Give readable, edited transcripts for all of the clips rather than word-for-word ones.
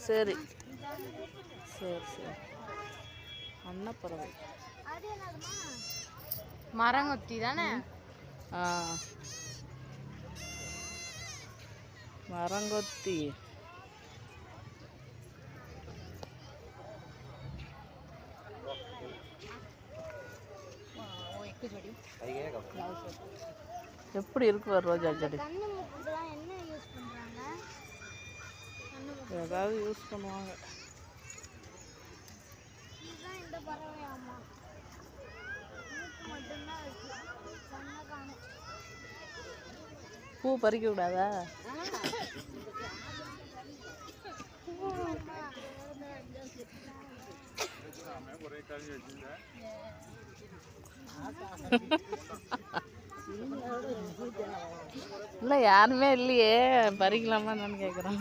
சரி சரி சரி. அன்னப்பறவை மரங்கொத்தி தானே? மரங்கொத்தி. எப்படி இருக்கு ரோஜா செடி? ஏதாவது யூஸ் பண்ணுவாங்க. பூ பறிக்க கூடாதா? இல்லை யாருமே இல்லையே, பறிக்கலாமா என்னன்னு கேட்குறேன்.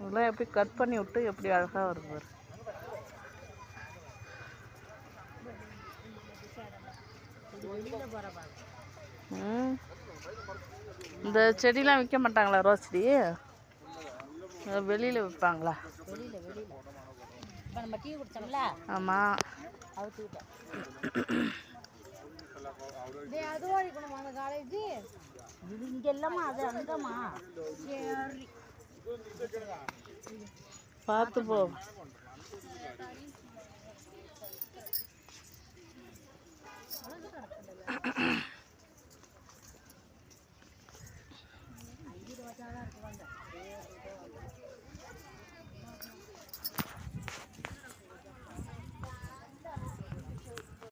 இதெல்லாம் எப்படி கட் பண்ணி விட்டு எப்படி அழகா வருது. இந்த செடிலாம் விற்க மாட்டாங்களா? ரோஸ் செடி வெளியில் விற்பாங்களா? ஆமாம். பார்த்து போ.